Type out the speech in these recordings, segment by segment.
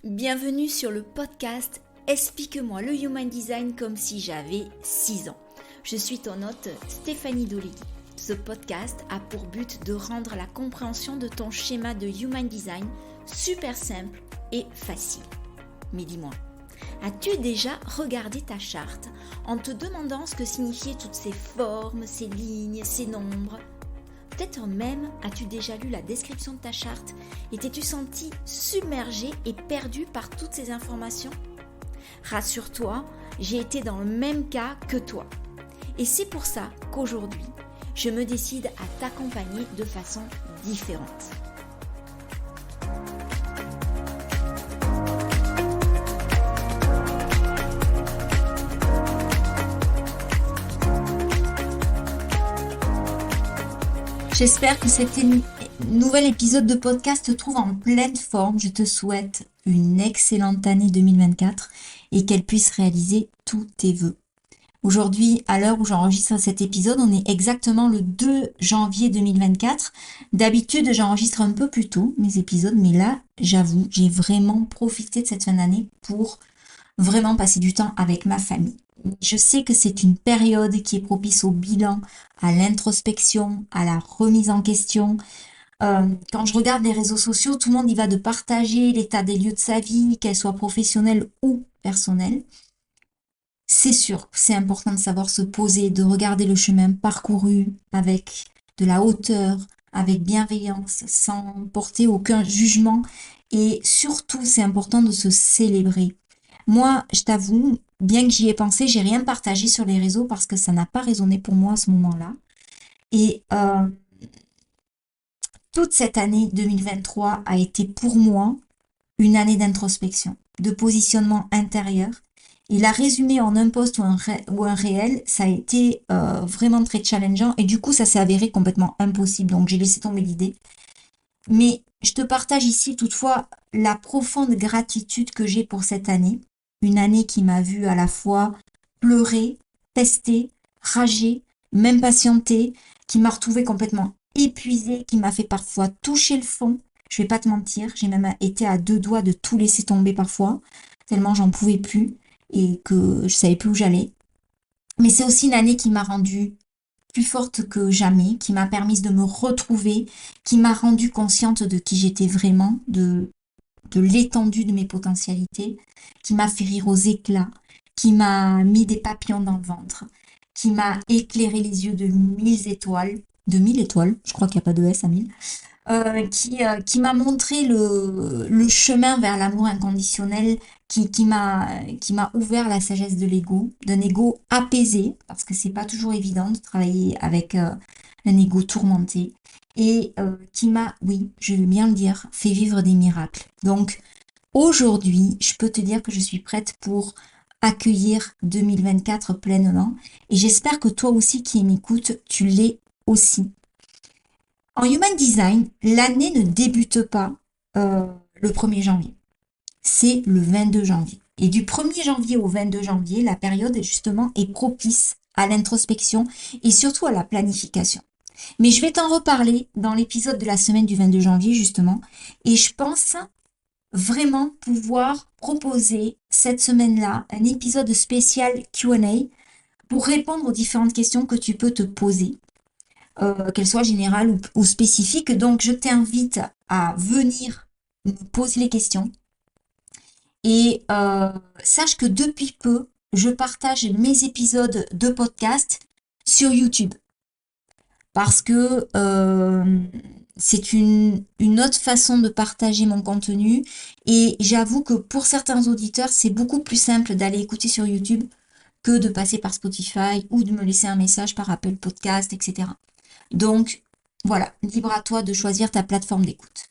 Bienvenue sur le podcast Explique-moi le Human Design comme si j'avais 6 ans. Je suis ton hôte Stéphanie Doligui. Ce podcast a pour but de rendre la compréhension de ton schéma de Human Design super simple et facile. Mais dis-moi, as-tu déjà regardé ta charte en te demandant ce que signifiaient toutes ces formes, ces lignes, ces nombres ? Peut-être même as-tu déjà lu la description de ta charte et t'es-tu senti submergé et perdu par toutes ces informations ? Rassure-toi, j'ai été dans le même cas que toi. Et c'est pour ça qu'aujourd'hui, je me décide à t'accompagner de façon différente. J'espère que cet nouvel épisode de podcast te trouve en pleine forme. Je te souhaite une excellente année 2024 et qu'elle puisse réaliser tous tes vœux. Aujourd'hui, à l'heure où j'enregistre cet épisode, on est exactement le 2 janvier 2024. D'habitude, j'enregistre un peu plus tôt mes épisodes, mais là, j'avoue, j'ai vraiment profité de cette fin d'année pour vraiment passer du temps avec ma famille. Je sais que c'est une période qui est propice au bilan, à l'introspection, à la remise en question. Quand je regarde les réseaux sociaux, tout le monde y va de partager l'état des lieux de sa vie, qu'elle soit professionnelle ou personnelle. C'est sûr, c'est important de savoir se poser, de regarder le chemin parcouru avec de la hauteur, avec bienveillance, sans porter aucun jugement. Et surtout, c'est important de se célébrer. Moi, je t'avoue, bien que j'y ai pensé, j'ai rien partagé sur les réseaux parce que ça n'a pas résonné pour moi à ce moment-là. Et toute cette année 2023 a été pour moi une année d'introspection, de positionnement intérieur. Et la résumer en un post ou un réel, ça a été vraiment très challengeant. Et du coup, ça s'est avéré complètement impossible. Donc, j'ai laissé tomber l'idée. Mais je te partage ici toutefois la profonde gratitude que j'ai pour cette année. Une année qui m'a vue à la fois pleurer, tester, rager, m'impatienter, qui m'a retrouvée complètement épuisée, qui m'a fait parfois toucher le fond. Je vais pas te mentir, j'ai même été à 2 doigts de tout laisser tomber parfois, tellement j'en pouvais plus et que je savais plus où j'allais. Mais c'est aussi une année qui m'a rendue plus forte que jamais, qui m'a permis de me retrouver, qui m'a rendue consciente de qui j'étais vraiment, de l'étendue de mes potentialités, qui m'a fait rire aux éclats, qui m'a mis des papillons dans le ventre, qui m'a éclairé les yeux de 1000 étoiles, je crois qu'il n'y a pas de S à 1000, qui m'a montré le chemin vers l'amour inconditionnel, qui m'a ouvert la sagesse de l'ego, d'un ego apaisé, parce que c'est pas toujours évident de travailler avec un ego tourmenté, et qui m'a, oui, je veux bien le dire, fait vivre des miracles. Donc aujourd'hui, je peux te dire que je suis prête pour accueillir 2024 pleinement, et j'espère que toi aussi qui m'écoutes, tu l'es aussi. En Human Design, l'année ne débute pas le 1er janvier. C'est le 22 janvier. Et du 1er janvier au 22 janvier, la période justement est propice à l'introspection et surtout à la planification. Mais je vais t'en reparler dans l'épisode de la semaine du 22 janvier justement. Et je pense vraiment pouvoir proposer cette semaine-là un épisode spécial Q&A pour répondre aux différentes questions que tu peux te poser. Qu'elles soient générales ou spécifiques. Donc, je t'invite à venir me poser les questions. Et sache que depuis peu, je partage mes épisodes de podcast sur YouTube. Parce que c'est une autre façon de partager mon contenu. Et j'avoue que pour certains auditeurs, c'est beaucoup plus simple d'aller écouter sur YouTube que de passer par Spotify ou de me laisser un message par Apple Podcast, etc. Donc, voilà, libre à toi de choisir ta plateforme d'écoute.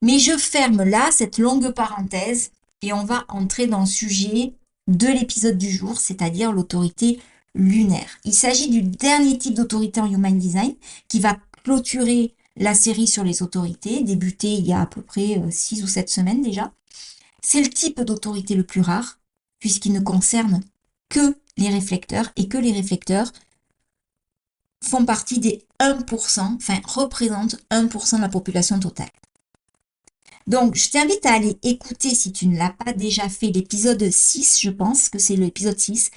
Mais je ferme là cette longue parenthèse et on va entrer dans le sujet de l'épisode du jour, c'est-à-dire l'autorité lunaire. Il s'agit du dernier type d'autorité en Human Design qui va clôturer la série sur les autorités, débutée il y a à peu près 6 ou 7 semaines déjà. C'est le type d'autorité le plus rare, puisqu'il ne concerne que les réflecteurs et que les réflecteurs font partie des 1%, enfin représentent 1% de la population totale. Donc, je t'invite à aller écouter, si tu ne l'as pas déjà fait, l'épisode 6, je pense que c'est l'épisode 6,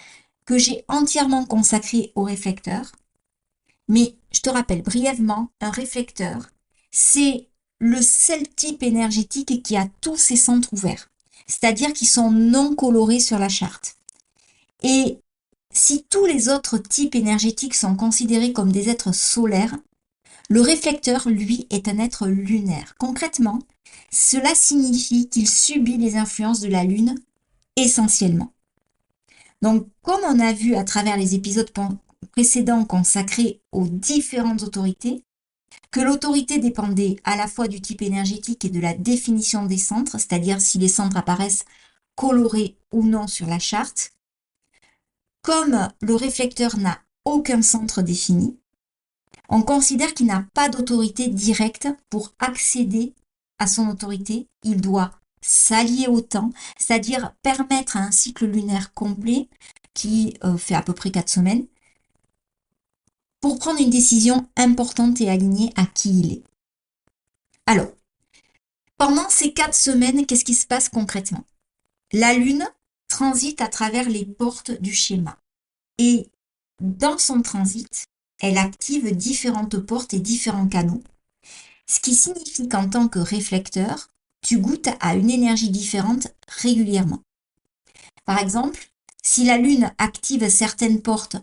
que j'ai entièrement consacré au réflecteur. Mais je te rappelle brièvement, un réflecteur, c'est le seul type énergétique qui a tous ses centres ouverts, c'est-à-dire qui sont non colorés sur la charte. Et si tous les autres types énergétiques sont considérés comme des êtres solaires, le réflecteur, lui, est un être lunaire. Concrètement, cela signifie qu'il subit les influences de la Lune essentiellement. Donc, comme on a vu à travers les épisodes précédents consacrés aux différentes autorités, que l'autorité dépendait à la fois du type énergétique et de la définition des centres, c'est-à-dire si les centres apparaissent colorés ou non sur la charte, comme le réflecteur n'a aucun centre défini, on considère qu'il n'a pas d'autorité directe pour accéder à son autorité. Il doit s'allier au temps, c'est-à-dire permettre à un cycle lunaire complet qui fait à peu près 4 semaines pour prendre une décision importante et alignée à qui il est. Alors, pendant ces 4 semaines, qu'est-ce qui se passe concrètement? La Lune transite à travers les portes du schéma. Et dans son transit, elle active différentes portes et différents canaux. Ce qui signifie qu'en tant que réflecteur, tu goûtes à une énergie différente régulièrement. Par exemple, si la Lune active certaines portes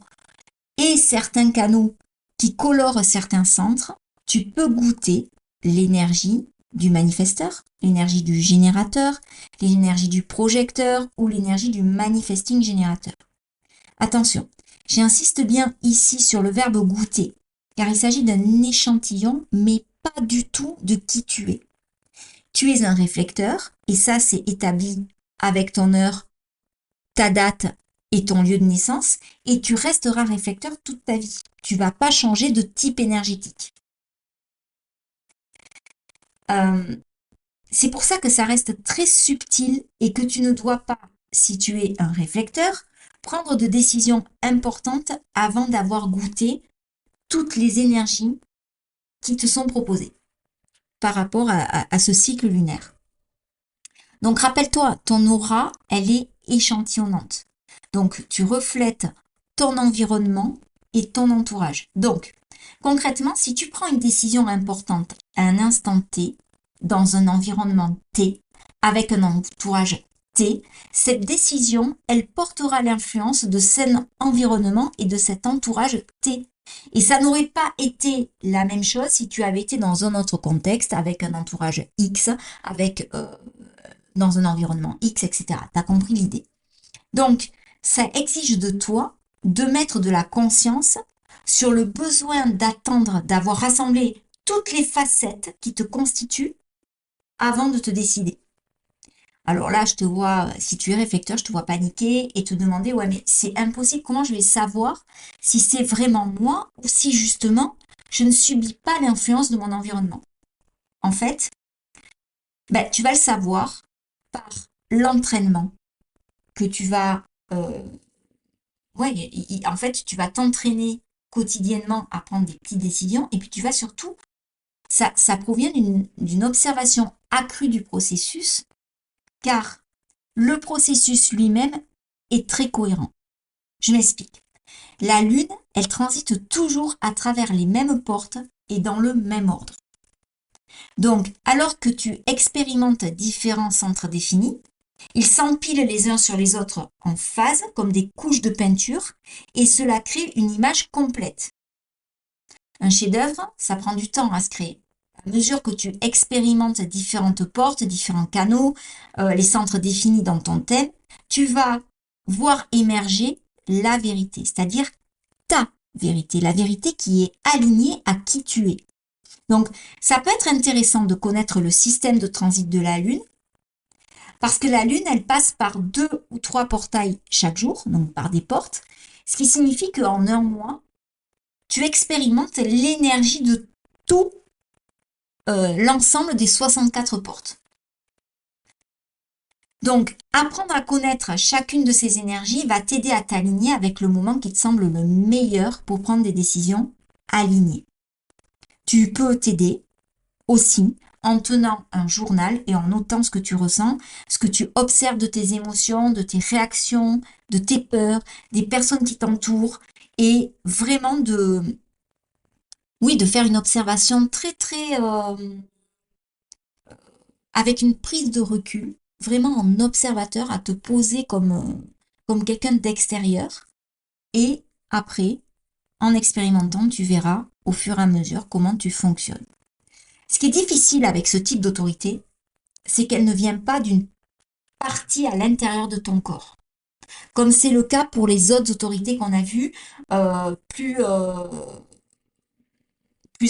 et certains canaux qui colorent certains centres, tu peux goûter l'énergie du manifesteur, l'énergie du générateur, l'énergie du projecteur ou l'énergie du manifesting générateur. Attention, j'insiste bien ici sur le verbe goûter, car il s'agit d'un échantillon, mais pas du tout de qui tu es. Tu es un réflecteur, et ça c'est établi avec ton heure, ta date et ton lieu de naissance, et tu resteras réflecteur toute ta vie. Tu vas pas changer de type énergétique. C'est pour ça que ça reste très subtil et que tu ne dois pas, si tu es un réflecteur, prendre de décisions importantes avant d'avoir goûté toutes les énergies qui te sont proposées par rapport à ce cycle lunaire. Donc rappelle-toi, ton aura, elle est échantillonnante. Donc tu reflètes ton environnement et ton entourage. Donc concrètement, si tu prends une décision importante à un instant T, dans un environnement T, avec un entourage T, cette décision, elle portera l'influence de cet environnement et de cet entourage T. Et ça n'aurait pas été la même chose si tu avais été dans un autre contexte, avec un entourage X, avec dans un environnement X, etc. Tu as compris l'idée. Donc, ça exige de toi de mettre de la conscience sur le besoin d'attendre, d'avoir rassemblé toutes les facettes qui te constituent avant de te décider. Alors là, je te vois, si tu es réflecteur, je te vois paniquer et te demander, ouais, mais c'est impossible, comment je vais savoir si c'est vraiment moi ou si justement je ne subis pas l'influence de mon environnement. En fait, ben, tu vas le savoir par l'entraînement que tu vas... en fait, tu vas t'entraîner quotidiennement à prendre des petites décisions et puis tu vas surtout... Ça provient d'une observation accrue du processus car le processus lui-même est très cohérent. Je m'explique. La Lune, elle transite toujours à travers les mêmes portes et dans le même ordre. Donc, alors que tu expérimentes différents centres définis, ils s'empilent les uns sur les autres en phase, comme des couches de peinture, et cela crée une image complète. Un chef-d'œuvre, ça prend du temps à se créer. À mesure que tu expérimentes différentes portes, différents canaux, les centres définis dans ton thème, tu vas voir émerger la vérité, c'est-à-dire ta vérité, la vérité qui est alignée à qui tu es. Donc, ça peut être intéressant de connaître le système de transit de la Lune, parce que la Lune, elle passe par 2 ou 3 portails chaque jour, donc par des portes, ce qui signifie qu'en un mois, tu expérimentes l'énergie de tout l'ensemble des 64 portes. Donc, apprendre à connaître chacune de ces énergies va t'aider à t'aligner avec le moment qui te semble le meilleur pour prendre des décisions alignées. Tu peux t'aider aussi en tenant un journal et en notant ce que tu ressens, ce que tu observes de tes émotions, de tes réactions, de tes peurs, des personnes qui t'entourent, et vraiment oui, de faire une observation très, très, avec une prise de recul, vraiment en observateur, à te poser comme quelqu'un d'extérieur. Et après, en expérimentant, tu verras au fur et à mesure comment tu fonctionnes. Ce qui est difficile avec ce type d'autorité, c'est qu'elle ne vient pas d'une partie à l'intérieur de ton corps. Comme c'est le cas pour les autres autorités qu'on a vues, plus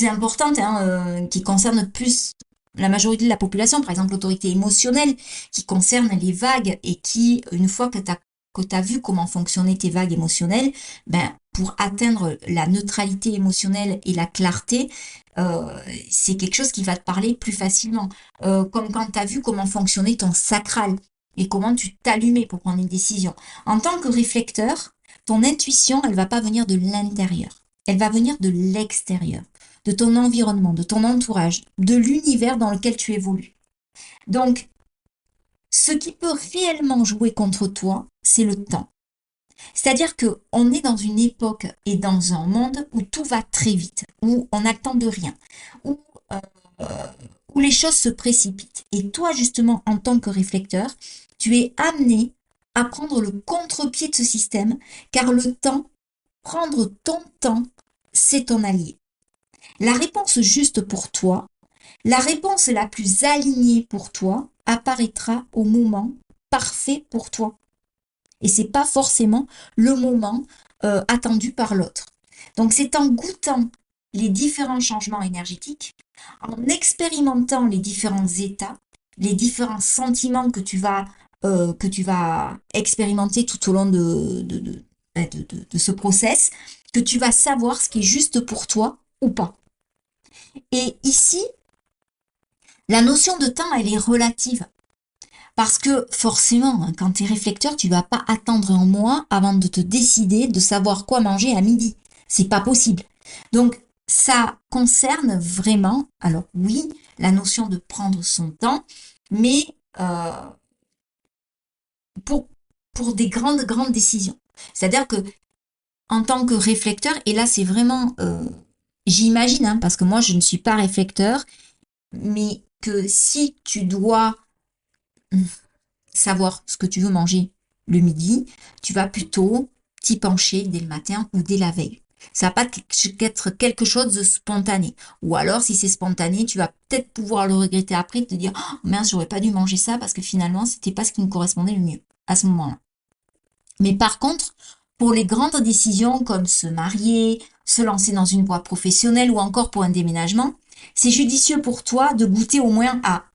importantes, hein, qui concernent plus la majorité de la population, par exemple l'autorité émotionnelle, qui concerne les vagues et qui, une fois que tu as vu comment fonctionnaient tes vagues émotionnelles, ben, pour atteindre la neutralité émotionnelle et la clarté, c'est quelque chose qui va te parler plus facilement. Comme quand tu as vu comment fonctionnait ton sacral et comment tu t'allumais pour prendre une décision. En tant que réflecteur, ton intuition, elle va pas venir de l'intérieur, elle va venir de l'extérieur, de ton environnement, de ton entourage, de l'univers dans lequel tu évolues. Donc, ce qui peut réellement jouer contre toi, c'est le temps. C'est-à-dire que on est dans une époque et dans un monde où tout va très vite, où on n'attend de rien, où, euh, où les choses se précipitent. Et toi, justement, en tant que réflecteur, tu es amené à prendre le contre-pied de ce système, car le temps, prendre ton temps, c'est ton allié. La réponse juste pour toi, la réponse la plus alignée pour toi apparaîtra au moment parfait pour toi. Et c'est pas forcément le moment attendu par l'autre. Donc c'est en goûtant les différents changements énergétiques, en expérimentant les différents états, les différents sentiments que tu vas expérimenter tout au long de ce process, que tu vas savoir ce qui est juste pour toi ou pas. Et ici, la notion de temps, elle est relative. Parce que forcément, hein, quand tu es réflecteur, tu vas pas attendre un mois avant de te décider de savoir quoi manger à midi. C'est pas possible. Donc, ça concerne vraiment, alors oui, la notion de prendre son temps, mais pour, pour des grandes, grandes décisions. C'est-à-dire que en tant que réflecteur, et là c'est vraiment, j'imagine, hein, parce que moi je ne suis pas réflecteur, mais que si tu dois savoir ce que tu veux manger le midi, tu vas plutôt t'y pencher dès le matin ou dès la veille. Ça va pas être quelque chose de spontané. Ou alors, si c'est spontané, tu vas peut-être pouvoir le regretter après, te dire, oh, mince, j'aurais pas dû manger ça parce que finalement, c'était pas ce qui me correspondait le mieux à ce moment-là. Mais par contre, pour les grandes décisions comme se marier, se lancer dans une voie professionnelle ou encore pour un déménagement, c'est judicieux pour toi de goûter au moins à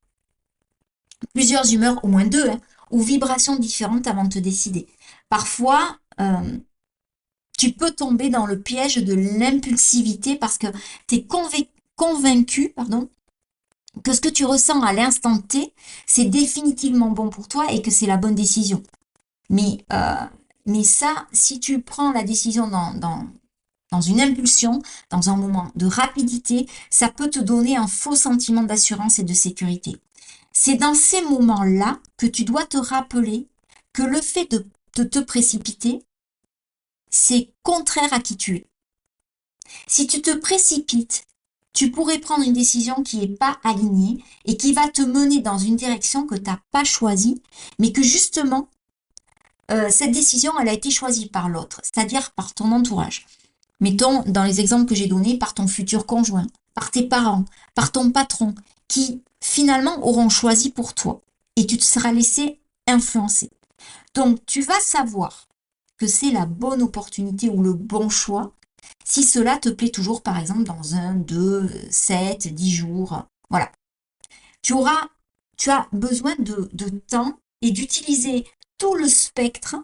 plusieurs humeurs, au moins deux, hein, ou vibrations différentes avant de te décider. Parfois, tu peux tomber dans le piège de l'impulsivité parce que tu es convaincu, pardon, que ce que tu ressens à l'instant T, c'est définitivement bon pour toi et que c'est la bonne décision. Mais, euh, mais ça, si tu prends la décision dans une impulsion, dans un moment de rapidité, ça peut te donner un faux sentiment d'assurance et de sécurité. C'est dans ces moments-là que tu dois te rappeler que le fait de te précipiter, c'est contraire à qui tu es. Si tu te précipites, tu pourrais prendre une décision qui n'est pas alignée et qui va te mener dans une direction que tu n'as pas choisie, mais que justement, cette décision, elle a été choisie par l'autre, c'est-à-dire par ton entourage. Mettons, dans les exemples que j'ai donnés, par ton futur conjoint, par tes parents, par ton patron, qui finalement auront choisi pour toi. Et tu te seras laissé influencer. Donc, tu vas savoir que c'est la bonne opportunité ou le bon choix si cela te plaît toujours, par exemple, dans 1, 2, 7, 10 jours. Voilà. Tu as besoin de temps et d'utiliser tout le spectre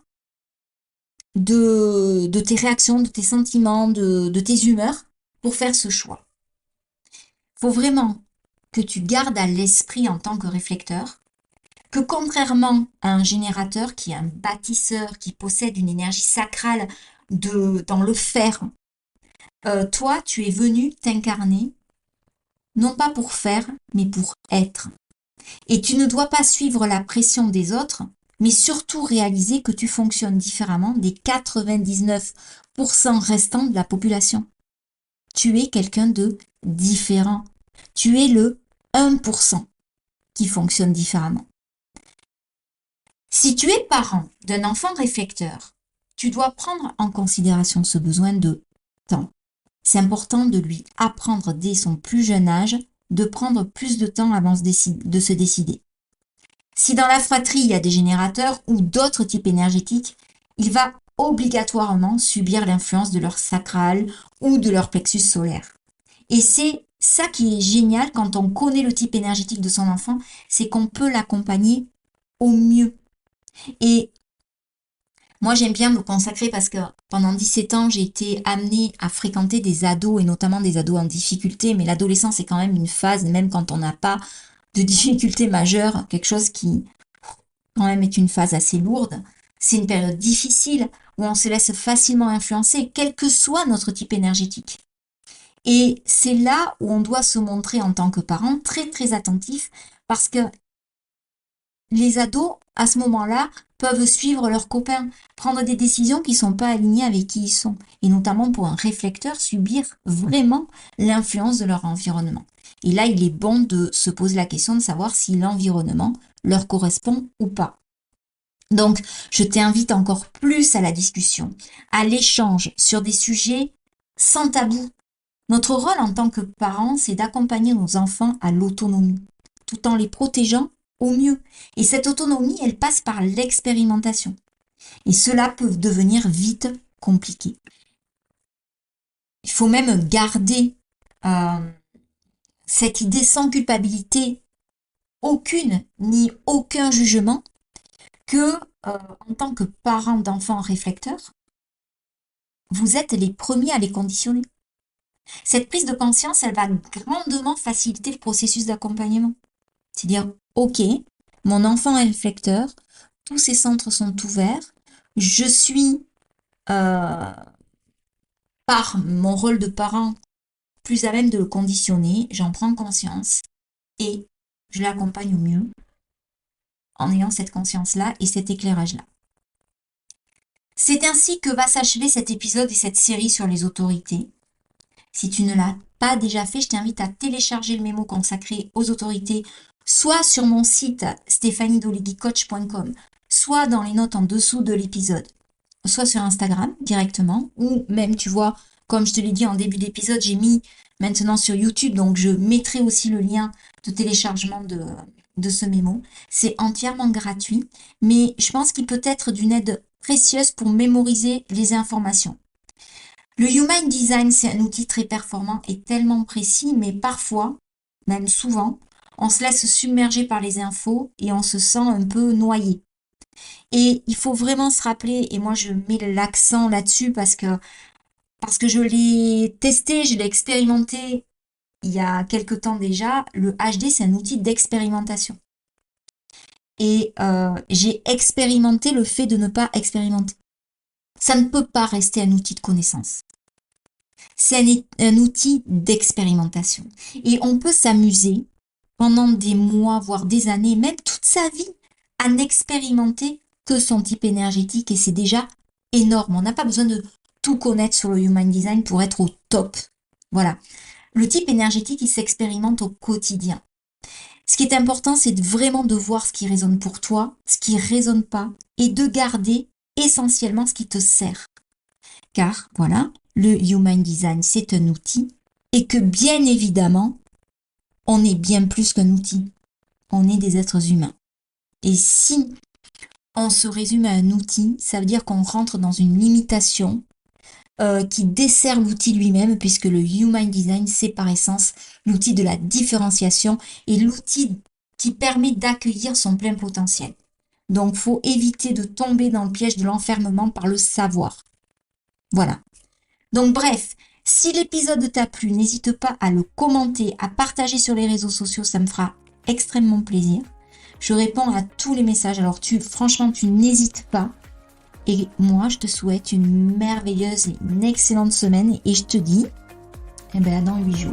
de tes réactions, de tes sentiments, de tes humeurs pour faire ce choix. Il faut vraiment que tu gardes à l'esprit en tant que réflecteur que contrairement à un générateur qui est un bâtisseur, qui possède une énergie sacrale dans le fer, toi, tu es venu t'incarner non pas pour faire, mais pour être. Et tu ne dois pas suivre la pression des autres, mais surtout réaliser que tu fonctionnes différemment des 99% restants de la population. Tu es quelqu'un de différent. Tu es le 1% qui fonctionne différemment. Si tu es parent d'un enfant réflecteur, tu dois prendre en considération ce besoin de temps. C'est important de lui apprendre dès son plus jeune âge de prendre plus de temps avant de se décider. Si dans la fratrie il y a des générateurs ou d'autres types énergétiques, il va obligatoirement subir l'influence de leur sacral ou de leur plexus solaire. Et c'est ça qui est génial quand on connaît le type énergétique de son enfant, c'est qu'on peut l'accompagner au mieux. Et moi, j'aime bien me consacrer parce que pendant 17 ans, j'ai été amenée à fréquenter des ados et notamment des ados en difficulté. Mais l'adolescence est quand même une phase, même quand on n'a pas de difficultés majeures, quelque chose qui quand même est une phase assez lourde. C'est une période difficile où on se laisse facilement influencer, quel que soit notre type énergétique. Et c'est là où on doit se montrer en tant que parent très très attentif parce que les ados, à ce moment-là, peuvent suivre leurs copains, prendre des décisions qui ne sont pas alignées avec qui ils sont, et notamment pour un réflecteur, subir vraiment l'influence de leur environnement. Et là, il est bon de se poser la question de savoir si l'environnement leur correspond ou pas. Donc, je t'invite encore plus à la discussion, à l'échange sur des sujets sans tabou. Notre rôle en tant que parents, c'est d'accompagner nos enfants à l'autonomie, tout en les protégeant au mieux. Et cette autonomie, elle passe par l'expérimentation. Et cela peut devenir vite compliqué. Il faut même garder cette idée sans culpabilité, aucune ni aucun jugement, que en tant que parents d'enfants réflecteurs, vous êtes les premiers à les conditionner. Cette prise de conscience, elle va grandement faciliter le processus d'accompagnement. C'est dire, ok, mon enfant est réflecteur, tous ses centres sont ouverts, je suis, par mon rôle de parent, plus à même de le conditionner, j'en prends conscience et je l'accompagne au mieux en ayant cette conscience-là et cet éclairage-là. C'est ainsi que va s'achever cet épisode et cette série sur les autorités. Si tu ne l'as pas déjà fait, je t'invite à télécharger le mémo consacré aux autorités, soit sur mon site stéphaniedoleguicoach.com, soit dans les notes en dessous de l'épisode, soit sur Instagram directement, ou même, tu vois, comme je te l'ai dit en début d'épisode, j'ai mis maintenant sur YouTube, donc je mettrai aussi le lien de téléchargement de ce mémo. C'est entièrement gratuit, mais je pense qu'il peut être d'une aide précieuse pour mémoriser les informations. Le Human Design, c'est un outil très performant et tellement précis, mais parfois, même souvent, on se laisse submerger par les infos et on se sent un peu noyé. Et il faut vraiment se rappeler, et moi je mets l'accent là-dessus parce que je l'ai testé, je l'ai expérimenté il y a quelque temps déjà, le HD c'est un outil d'expérimentation. Et j'ai expérimenté le fait de ne pas expérimenter. Ça ne peut pas rester un outil de connaissance. C'est un outil d'expérimentation. Et on peut s'amuser pendant des mois, voire des années, même toute sa vie, à n'expérimenter que son type énergétique. Et c'est déjà énorme. On n'a pas besoin de tout connaître sur le Human Design pour être au top. Voilà. Le type énergétique, il s'expérimente au quotidien. Ce qui est important, c'est vraiment de voir ce qui résonne pour toi, ce qui ne résonne pas, et de garder essentiellement ce qui te sert. Car, voilà, le Human Design, c'est un outil, et que bien évidemment, on est bien plus qu'un outil. On est des êtres humains. Et si on se résume à un outil, ça veut dire qu'on rentre dans une limitation qui dessert l'outil lui-même, puisque le Human Design, c'est par essence l'outil de la différenciation et l'outil qui permet d'accueillir son plein potentiel. Donc, il faut éviter de tomber dans le piège de l'enfermement par le savoir. Voilà. Donc, bref, si l'épisode t'a plu, n'hésite pas à le commenter, à partager sur les réseaux sociaux, ça me fera extrêmement plaisir. Je réponds à tous les messages, alors franchement, tu n'hésites pas. Et moi, je te souhaite une merveilleuse et une excellente semaine et je te dis, dans 8 jours.